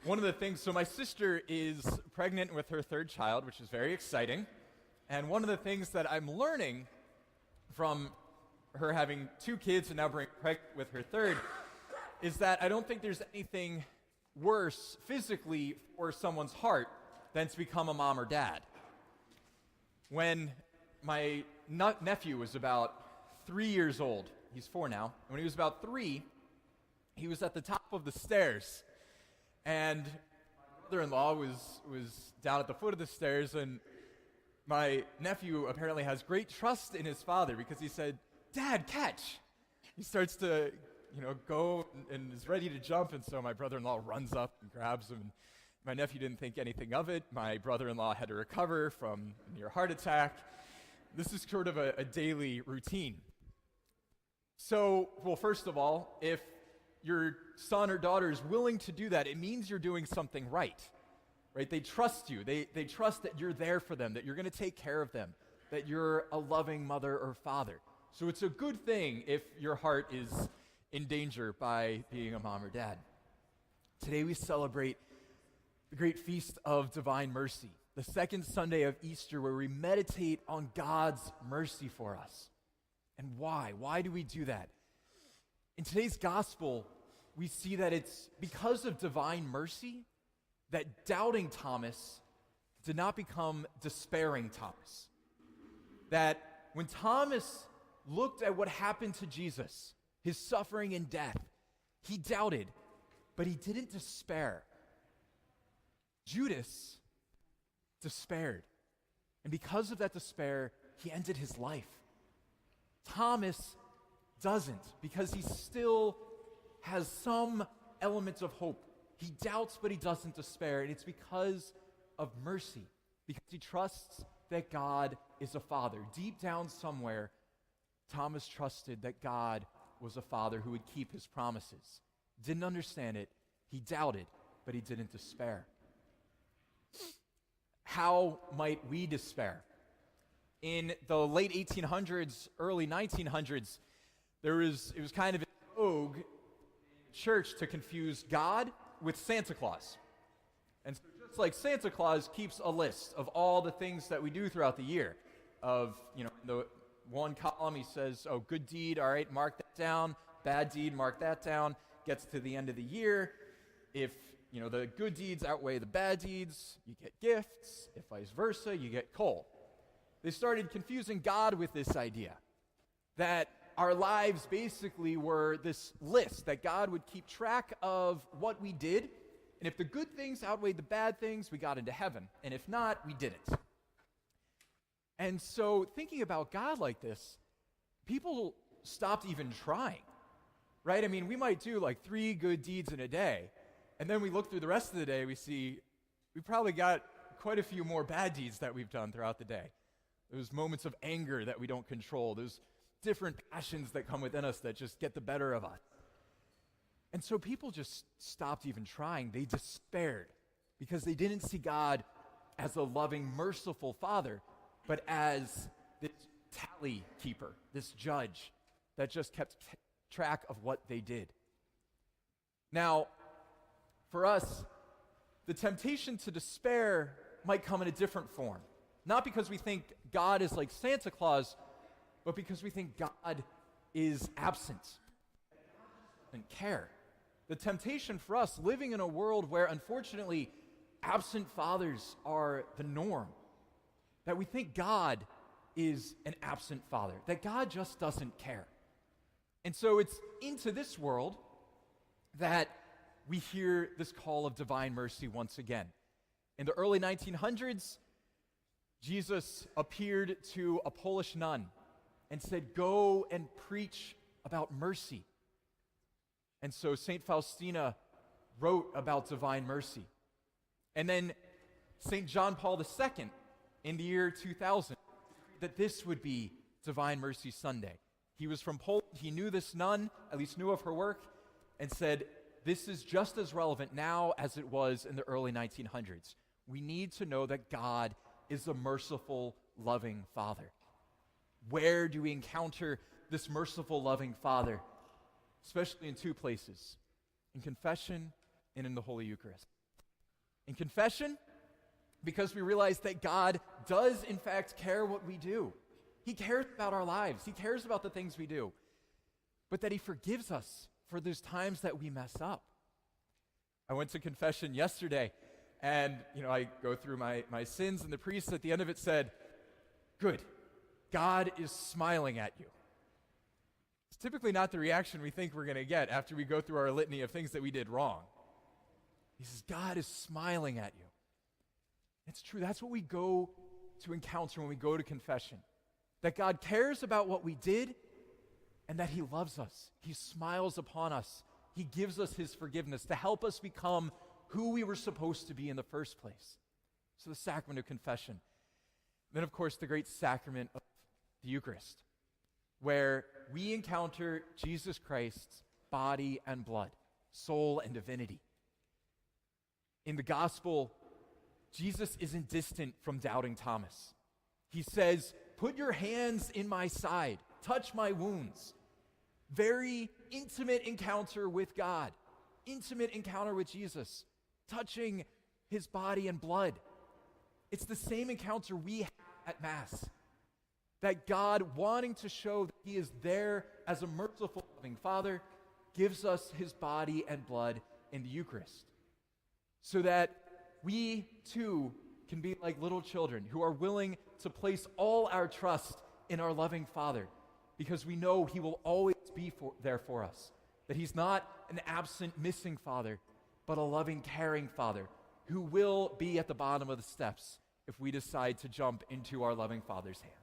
One of the things, so my sister is pregnant with her third child, which is very exciting. And one of the things that I'm learning from her having two kids and now being pregnant with her third is that I don't think there's anything worse physically for someone's heart than to become a mom or dad. When my nephew was about 3 years old, he's 4 now, when he was about 3, he was at the top of the stairs. And my brother-in-law was down at the foot of the stairs, and my nephew apparently has great trust in his father because he said, "Dad, catch!" He starts to, go and is ready to jump, and so my brother-in-law runs up and grabs him. My nephew didn't think anything of it. My brother-in-law had to recover from a near heart attack. This is sort of a daily routine. So, well, first of all, if your son or daughter is willing to do that, it means you're doing something right? They trust you. They trust that you're there for them, that you're going to take care of them, that you're a loving mother or father. So it's a good thing if your heart is in danger by being a mom or dad. Today we celebrate the great feast of divine mercy, the second Sunday of Easter, where we meditate on God's mercy for us. And why? Why do we do that? In today's gospel, we see that it's because of divine mercy that doubting Thomas did not become despairing Thomas. That when Thomas looked at what happened to Jesus, his suffering and death, he doubted, but he didn't despair. Judas despaired. And because of that despair, he ended his life. Thomas doesn't, because he still has some elements of hope. He doubts, but he doesn't despair, and it's because of mercy, because he trusts that God is a father. Deep down somewhere, Thomas trusted that God was a father who would keep his promises. Didn't understand it, he doubted, but he didn't despair. How might we despair? In the late 1800s, early 1900s, it was kind of in vogue in church to confuse God with Santa Claus. And so just like Santa Claus keeps a list of all the things that we do throughout the year, of, the one column he says, oh, good deed, all right, mark that down, bad deed, mark that down, gets to the end of the year. If, the good deeds outweigh the bad deeds, you get gifts. If vice versa, you get coal. They started confusing God with this idea that our lives basically were this list, that God would keep track of what we did, and if the good things outweighed the bad things, we got into heaven, and if not, we didn't. And so thinking about God like this, people stopped even trying, right? I mean, we might do like 3 good deeds in a day, and then we look through the rest of the day, we see we probably got quite a few more bad deeds that we've done throughout the day. Those moments of anger that we don't control, those different passions that come within us that just get the better of us. And so people just stopped even trying. They despaired because they didn't see God as a loving, merciful father, but as this tally keeper, this judge that just kept track of what they did. Now, for us, the temptation to despair might come in a different form. Not because we think God is like Santa Claus, but because we think God is absent and care. The temptation for us, living in a world where, unfortunately, absent fathers are the norm, that we think God is an absent father, that God just doesn't care. And so it's into this world that we hear this call of divine mercy once again. In the early 1900s, Jesus appeared to a Polish nun and said, "Go and preach about mercy." And so St. Faustina wrote about divine mercy. And then St. John Paul II, in the year 2000, that this would be Divine Mercy Sunday. He was from Poland. He knew this nun, at least knew of her work, and said, this is just as relevant now as it was in the early 1900s. We need to know that God is a merciful, loving Father. Where do we encounter this merciful, loving Father? Especially in 2 places, in confession and in the Holy Eucharist. In confession, because we realize that God does, in fact, care what we do. He cares about our lives. He cares about the things we do. But that he forgives us for those times that we mess up. I went to confession yesterday, and I go through my sins, and the priest at the end of it said, "Good, God is smiling at you." It's typically not the reaction we think we're going to get after we go through our litany of things that we did wrong. He says, God is smiling at you. It's true. That's what we go to encounter when we go to confession. That God cares about what we did and that he loves us. He smiles upon us. He gives us his forgiveness to help us become who we were supposed to be in the first place. So the sacrament of confession. Then, of course, the great sacrament of the Eucharist, where we encounter Jesus Christ's body and blood, soul and divinity. In the gospel, Jesus isn't distant from doubting Thomas. He says, "Put your hands in my side, touch my wounds." Very intimate encounter with God, intimate encounter with Jesus, touching his body and blood. It's the same encounter we have at Mass. That God, wanting to show that he is there as a merciful, loving Father, gives us his body and blood in the Eucharist. So that we too can be like little children who are willing to place all our trust in our loving Father, because we know he will always be there for us. That he's not an absent, missing Father, but a loving, caring Father who will be at the bottom of the steps if we decide to jump into our loving Father's hand.